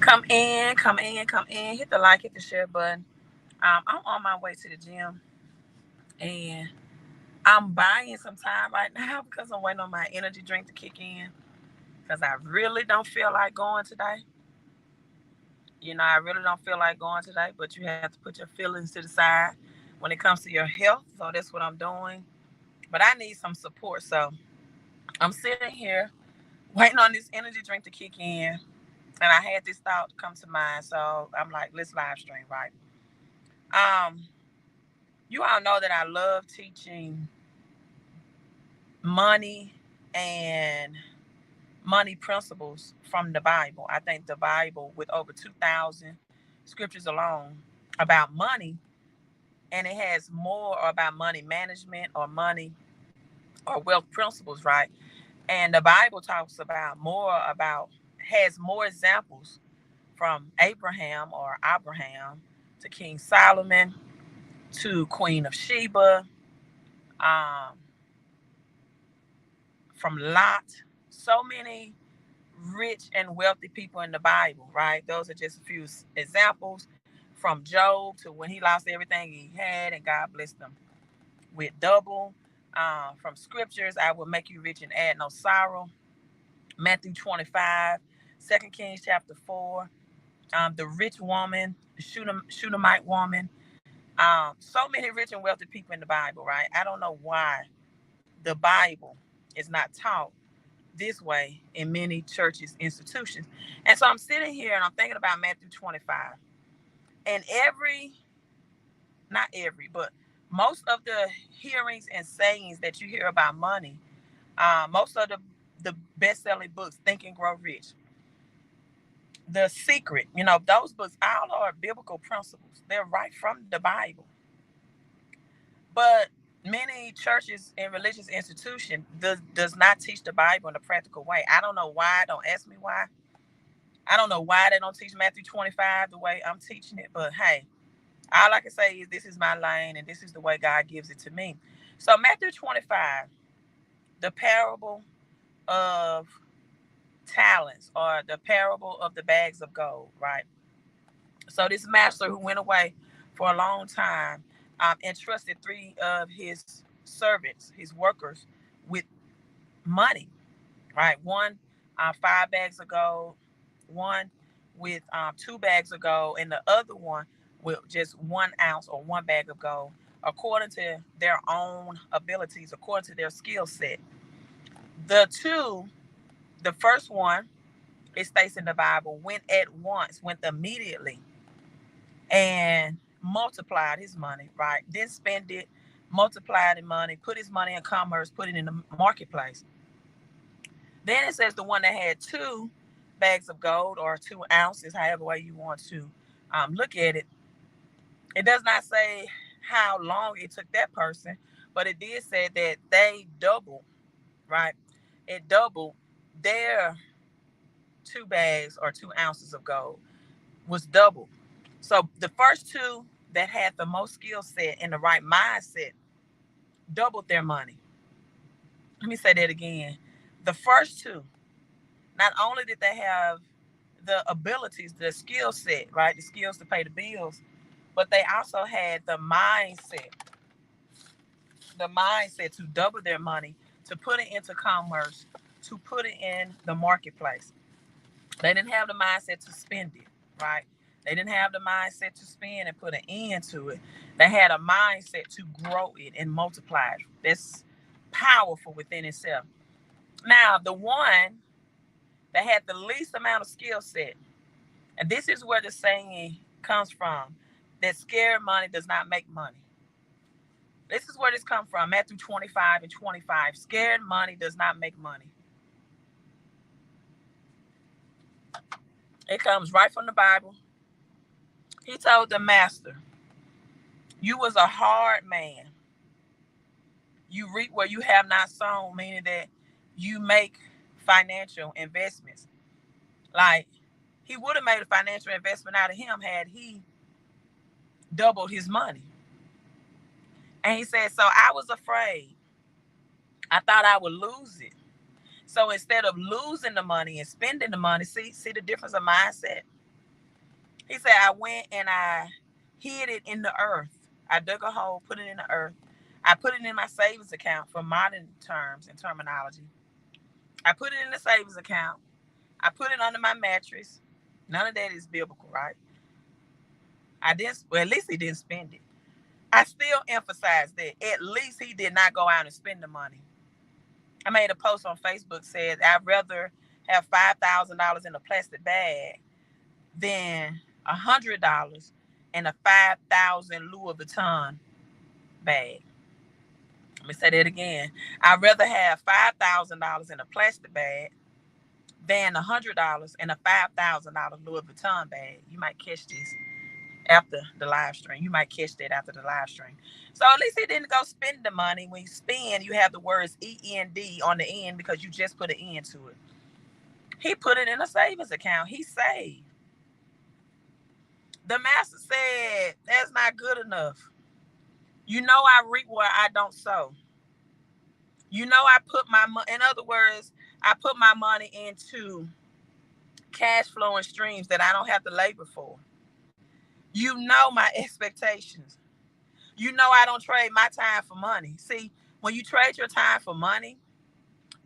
Come in, come in, come in. Hit the like, hit the share button. I'm on my way to the gym and I'm buying some time right now because I'm waiting on my energy drink to kick in because I really don't feel like going today. I really don't feel like going today, but you have to put your feelings to the side when it comes to your health. So that's what I'm doing. But I need some support. So I'm sitting here waiting on this energy drink to kick in. And I had this thought come to mind. So I'm like, let's live stream, right? Um, you all know that I love teaching money and money principles from the Bible. I think the Bible, with over 2,000 scriptures alone about money, and it has more about money management or money or wealth principles, right? And the Bible talks has more examples from Abraham to King Solomon to Queen of Sheba, um, from Lot. So many rich and wealthy people in the Bible, right? Those are just a few examples from Job to when he lost everything he had and God blessed him with double. From scriptures, I will make you rich and add no sorrow. Matthew 25, 2 Kings chapter 4, the rich woman, the Shunammite woman. So many rich and wealthy people in the Bible, right? I don't know why the Bible is not taught this way in many churches, institutions. And so I'm sitting here and I'm thinking about Matthew 25. And not every, but most of the hearings and sayings that you hear about money, most of the best-selling books, Think and Grow Rich, The Secret, those books all are biblical principles. They're right from the Bible. But many churches and religious institutions does not teach the Bible in a practical way. I don't know why. Don't ask me why. I don't know why they don't teach Matthew 25 the way I'm teaching it. But hey, all I can say is this is my lane and this is the way God gives it to me. So Matthew 25, the parable of talents or the parable of the bags of gold, right? So this master who went away for a long time entrusted three of his servants, his workers, with money, right? One, 5 bags of gold, one with 2 bags of gold, and the other one with just 1 ounce or 1 bag of gold, according to their own abilities, according to their skill set. The first one, it states in the Bible, went at once, went immediately, and multiplied his money, right? Then spend it, multiplied the money, put his money in commerce, put it in the marketplace. Then it says the one that had 2 bags of gold or 2 ounces, however way you want to look at it. It does not say how long it took that person, but it did say that they doubled, right? It doubled their 2 bags or 2 ounces of gold was doubled. So the first two that had the most skill set and the right mindset doubled their money. Let me say that again. The first two, not only did they have the abilities, the skill set, right? The skills to pay the bills, but they also had the mindset to double their money, to put it into commerce, to put it in the marketplace. They didn't have the mindset to spend it, right? They didn't have the mindset to spend and put an end to it. They had a mindset to grow it and multiply it. That's powerful within itself. Now, the one that had the least amount of skill set, and this is where the saying comes from, that scared money does not make money. This is where this comes from, Matthew 25 and 25. Scared money does not make money. It comes right from the Bible. He told the master, you was a hard man. You reap where you have not sown, meaning that you make financial investments. Like, he would have made a financial investment out of him had he doubled his money. And he said, so I was afraid. I thought I would lose it. So instead of losing the money and spending the money, see the difference of mindset. He said, I went and I hid it in the earth. I dug a hole, put it in the earth. I put it in my savings account for modern terms and terminology. I put it in the savings account. I put it under my mattress. None of that is biblical, right? I didn't, well, at least he didn't spend it. I still emphasize that at least he did not go out and spend the money. I made a post on Facebook said I'd rather have $5,000 in a plastic bag than $100 in a 5,000 Louis Vuitton bag. Let me say that again. I'd rather have $5,000 in a plastic bag than $100 in a $5,000 Louis Vuitton bag. You might catch this after the live stream. You might catch that after the live stream. So at least he didn't go spend the money. When you spend, you have the words END on the end because you just put an end to it. He put it in a savings account. He saved. The master said, that's not good enough. You know I reap where I don't sow. You know I put my money, in other words, I put my money into cash flowing streams that I don't have to labor for. You know my expectations. You know I don't trade my time for money. See, when you trade your time for money,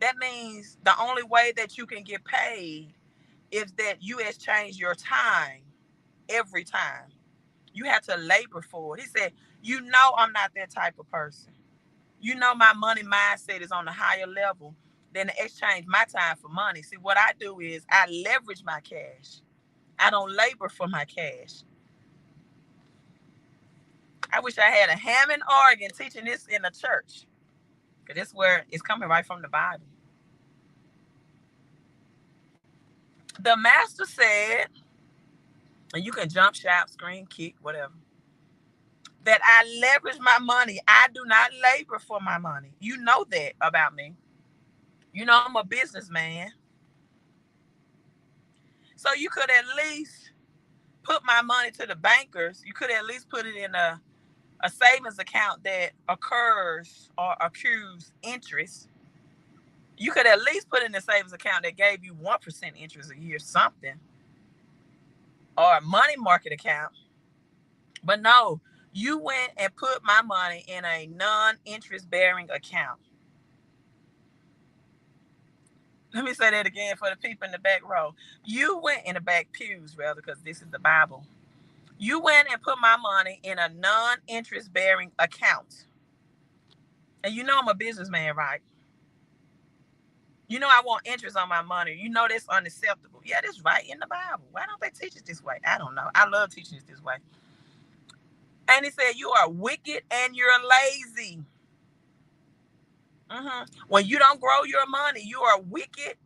that means the only way that you can get paid is that you exchange your time every time. You have to labor for it. He said, you know I'm not that type of person. You know my money mindset is on a higher level than to exchange my time for money. See, what I do is I leverage my cash. I don't labor for my cash. I wish I had a Hammond organ teaching this in a church. Because this is where it's coming right from the Bible. The master said, and you can jump, shout, scream, kick, whatever, that I leverage my money. I do not labor for my money. You know that about me. You know I'm a businessman. So you could at least put my money to the bankers. You could at least put it in a savings account that occurs or accrues interest. You could at least put in a savings account that gave you 1% interest a year, something, or a money market account. But no, you went and put my money in a non-interest bearing account. Let me say that again for the people in the back row. You went in the back pews, rather, because this is the Bible. You went and put my money in a non-interest bearing account. And you know I'm a businessman, right? You know I want interest on my money. You know that's unacceptable. Yeah, that's right in the Bible. Why don't they teach it this way? I don't know. I love teaching it this way. And he said, you are wicked and you're lazy. When you don't grow your money, you are wicked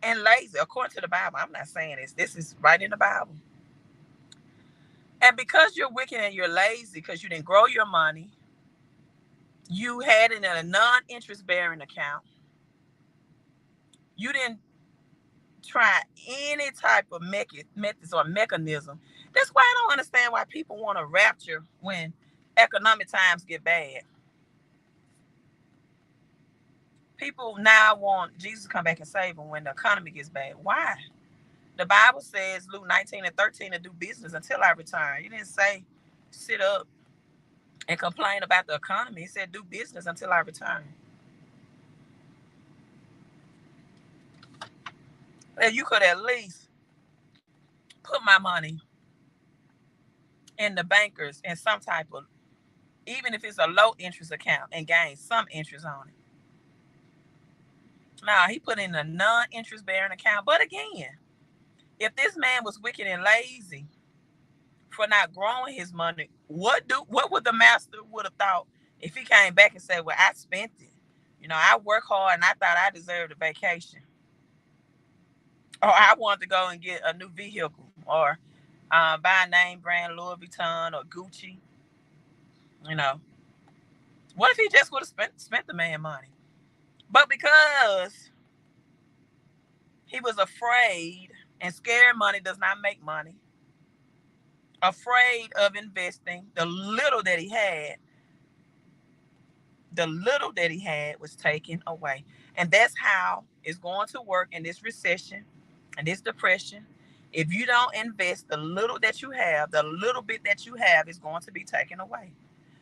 and lazy. According to the Bible, I'm not saying this. This is right in the Bible. And because you're wicked and you're lazy, because you didn't grow your money, you had it in a non-interest bearing account. You didn't try any type of methods or mechanism. That's why I don't understand why people want to rapture when economic times get bad. People now want Jesus to come back and save them when the economy gets bad. Why? The Bible says, Luke 19:13, to do business until I return. He didn't say sit up and complain about the economy. He said do business until I return. And you could at least put my money in the bankers in some type of, even if it's a low interest account, and gain some interest on it. Now, he put in a non-interest bearing account. But again, if this man was wicked and lazy for not growing his money, what would the master would have thought if he came back and said, well, I spent it. You know, I work hard and I thought I deserved a vacation. Or I wanted to go and get a new vehicle, or buy a name brand Louis Vuitton or Gucci. You know, what if he just would have spent the man money? But because he was afraid, and scared money does not make money, afraid of investing, the little that he had was taken away. And that's how it's going to work in this recession and this depression. If you don't invest the little that you have, the little bit that you have is going to be taken away.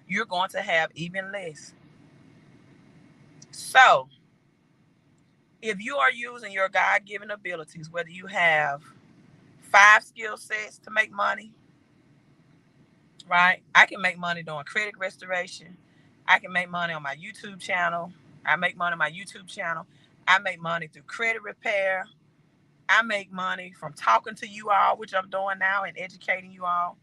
You're going to have even less. So, if you are using your God-given abilities, whether you have 5 skill sets to make money, right? I can make money doing credit restoration. I can make money on my YouTube channel. I make money on my YouTube channel. I make money through credit repair. I make money from talking to you all, which I'm doing now, and educating you all.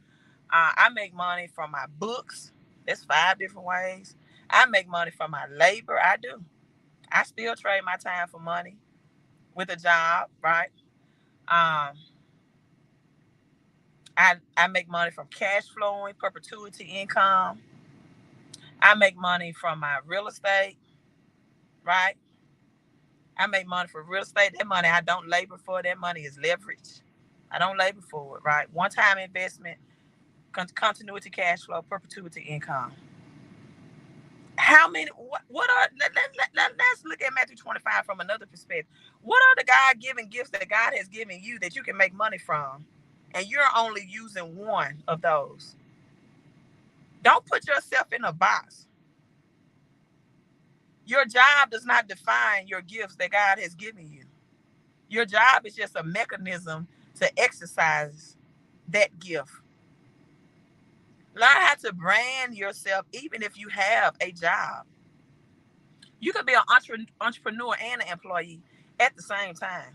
I make money from my books. That's 5 different ways. I make money from my labor. I do. I still trade my time for money with a job, right? Um, I make money from cash flowing, perpetuity income. I make money from my real estate, right? I make money for real estate. That money I don't labor for. That money is leverage. I don't labor for it, right? One time investment, continuity cash flow, perpetuity income. How many, what are, let's look at Matthew 25 from another perspective. What are the God-given gifts that God has given you that you can make money from? And you're only using one of those. Don't put yourself in a box. Your job does not define your gifts that God has given you. Your job is just a mechanism to exercise that gift. Learn how to brand yourself even if you have a job. You could be an entrepreneur and an employee at the same time.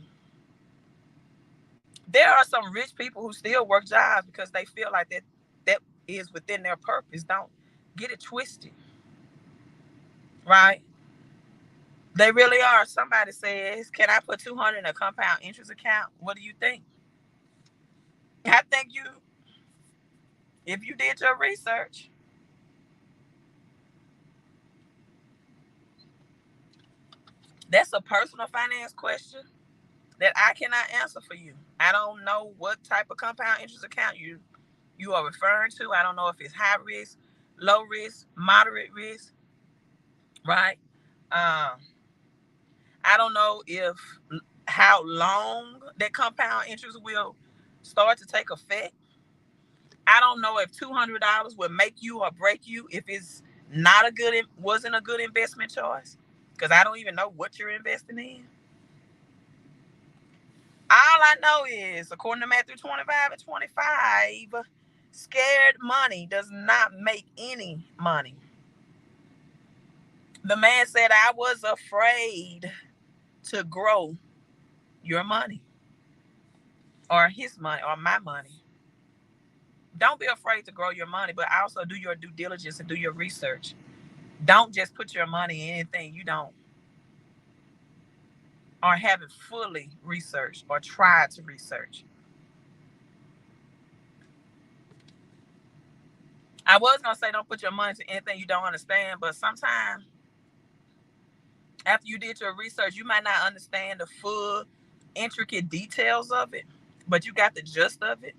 There are some rich people who still work jobs because they feel like that is within their purpose. Don't get it twisted, right? They really are. Somebody says, "Can I put 200 in a compound interest account?" What do you think? I think if you did your research, that's a personal finance question that I cannot answer for you. I don't know what type of compound interest account you are referring to. I don't know if it's high risk, low risk, moderate risk, right? Um, I don't know if how long that compound interest will start to take effect. I don't know if $200 will make you or break you if it's not a good, wasn't a good investment choice, because I don't even know what you're investing in. All I know is, according to Matthew 25 and 25, scared money does not make any money. The man said, I was afraid to grow your money or his money or my money. Don't be afraid to grow your money, but also do your due diligence and do your research. Don't just put your money in anything you don't or haven't fully researched or tried to research. I was going to say don't put your money to anything you don't understand, but sometimes after you did your research, you might not understand the full intricate details of it, but you got the gist of it.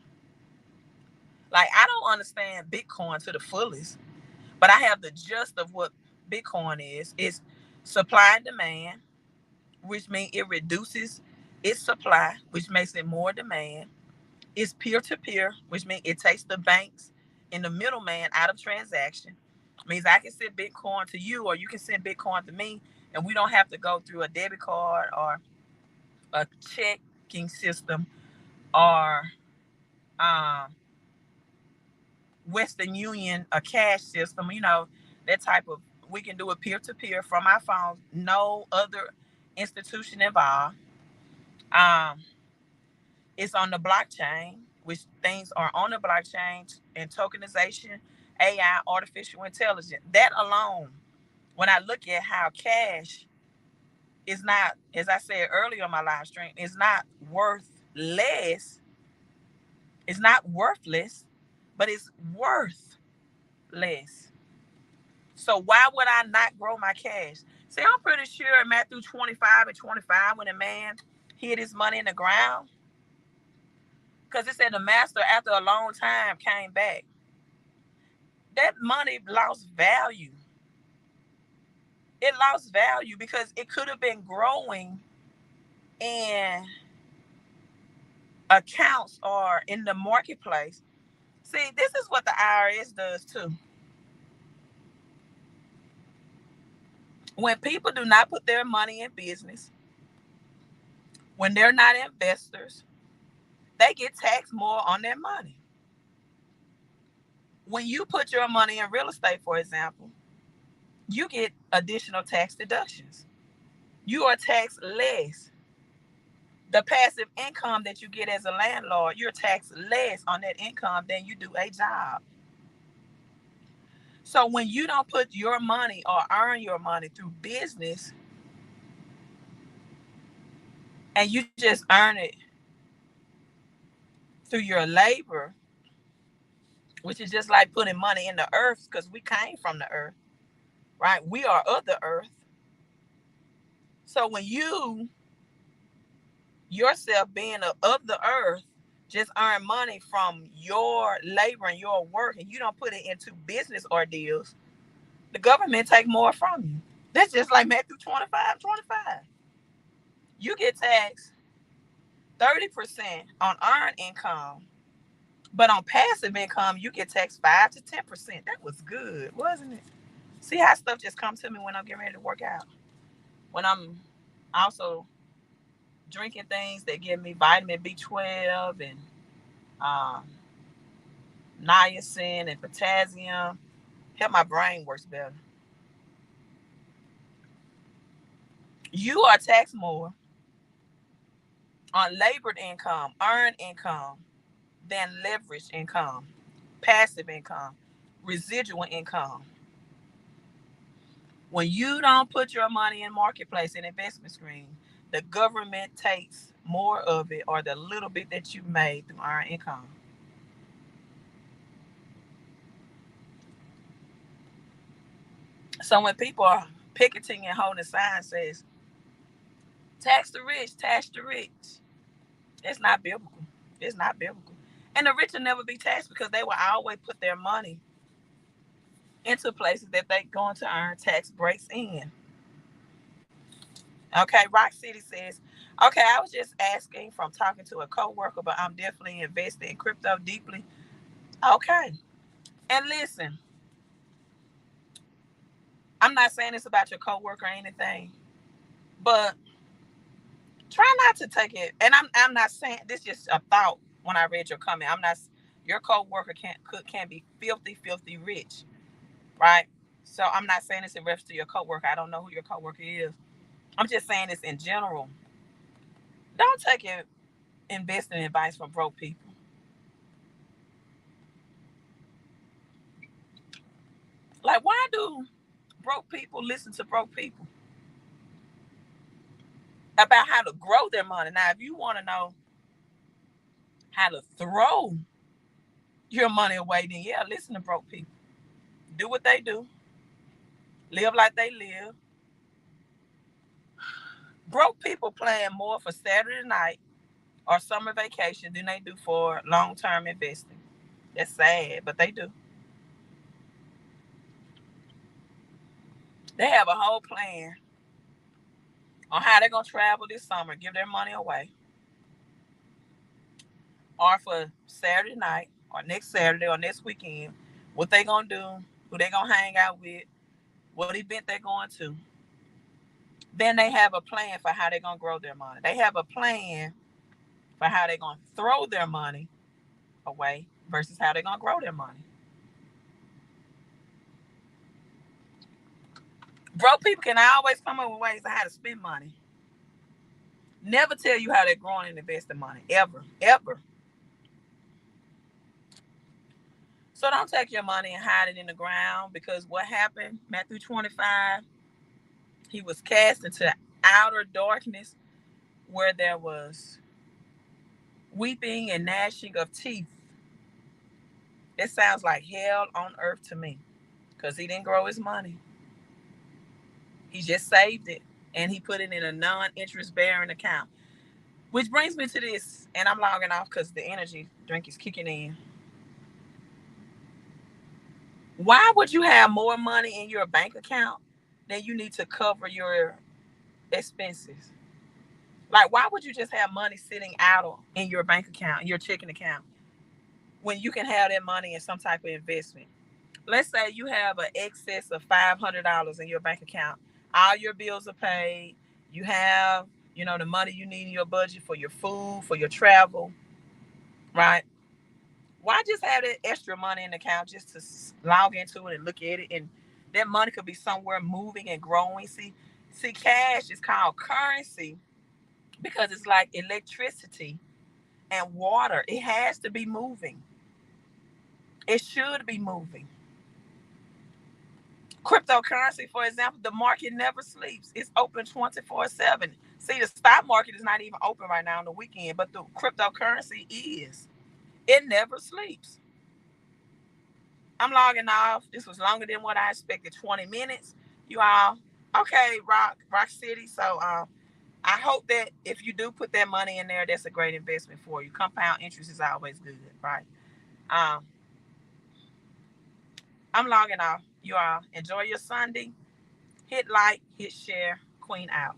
Like, I don't understand Bitcoin to the fullest, but I have the gist of what Bitcoin is. It's supply and demand, which means it reduces its supply, which makes it more demand. It's peer-to-peer, which means it takes the banks and the middleman out of transaction. It means I can send Bitcoin to you or you can send Bitcoin to me, and we don't have to go through a debit card or a checking system or um, Western Union, a cash system, that type of, we can do it peer to peer from our phones, no other institution involved. Um, it's on the blockchain, which things are on the blockchain and tokenization, AI, artificial intelligence. That alone, when I look at how cash is not, as I said earlier on my live stream, is not worth less, it's not worthless, but it's worth less. So why would I not grow my cash? See, I'm pretty sure in Matthew 25 and 25, when a man hid his money in the ground, because it said the master, after a long time, came back. That money lost value. It lost value because it could have been growing in accounts are in the marketplace. See, this is what the IRS does too. When people do not put their money in business, when they're not investors, they get taxed more on their money. When you put your money in real estate, for example, you get additional tax deductions. You are taxed less. The passive income that you get as a landlord, you're taxed less on that income than you do a job. So when you don't put your money or earn your money through business and you just earn it through your labor, which is just like putting money in the earth because we came from the earth, right? We are of the earth. So when you yourself being of the earth just earn money from your labor and your work and you don't put it into business ordeals, the government take more from you. That's just like Matthew 25:25. You get taxed 30% on earned income, but on passive income, you get taxed 5 to 10%. That was good, wasn't it? See how stuff just comes to me when I'm getting ready to work out. When I'm also drinking things that give me vitamin B12 and um, niacin and potassium, help my brain works better. You are taxed more on labored income, earned income, than leveraged income, passive income, residual income. When you don't put your money in marketplace and investment screen, the government takes more of it or the little bit that you made through earned income. So when people are picketing and holding signs says tax the rich, tax the rich, it's not biblical. It's not biblical. And the rich will never be taxed because they will always put their money into places that they're going to earn tax breaks in. Okay, Rock City says, okay, I was just asking from talking to a coworker, but I'm definitely invested in crypto deeply. Okay. And listen, I'm not saying this about your coworker or anything, but try not to take it. And I'm not saying this is just a thought when I read your comment. I'm not your coworker can be filthy rich, right? So I'm not saying this in reference to your coworker. I don't know who your coworker is. I'm just saying this in general. Don't take it investing advice from broke people. Like, why do broke people listen to broke people about how to grow their money? Now, if you want to know how to throw your money away, then yeah, listen to broke people. Do what they do. Live like they live. Broke people plan more for Saturday night or summer vacation than they do for long-term investing. That's sad, but they do. They have a whole plan on how they're gonna travel this summer, give their money away, or for Saturday night, or next Saturday, or next weekend, what they gonna do, who they gonna hang out with, what event they're going to. Then they have a plan for how they're gonna grow their money. They have a plan for how they're gonna throw their money away versus how they're gonna grow their money. Broke people can always come up with ways of how to spend money. Never tell you how they're growing and investing money. Ever. Ever. So don't take your money and hide it in the ground because what happened, Matthew 25, he was cast into outer darkness where there was weeping and gnashing of teeth. It sounds like hell on earth to me because he didn't grow his money. He just saved it and he put it in a non-interest bearing account. Which brings me to this, and I'm logging off because the energy drink is kicking in. Why would you have more money in your bank account than you need to cover your expenses? Like, why would you just have money sitting idle in your bank account, your checking account, when you can have that money in some type of investment? Let's say you have an excess of $500 in your bank account. All your bills are paid. You have, the money you need in your budget for your food, for your travel, right? Why just have that extra money in the account just to log into it and look at it? And that money could be somewhere moving and growing. See, cash is called currency because it's like electricity and water. It has to be moving. It should be moving. Cryptocurrency, for example, the market never sleeps. It's open 24/7. See, the stock market is not even open right now on the weekend, but the cryptocurrency is. It never sleeps. I'm logging off. This was longer than what I expected. 20 minutes. You all okay? Rock City. So I hope that if you do put that money in there, that's a great investment for you. Compound interest is always good, right? Um, I'm logging off. You all enjoy your Sunday. Hit like, hit share. Queen out.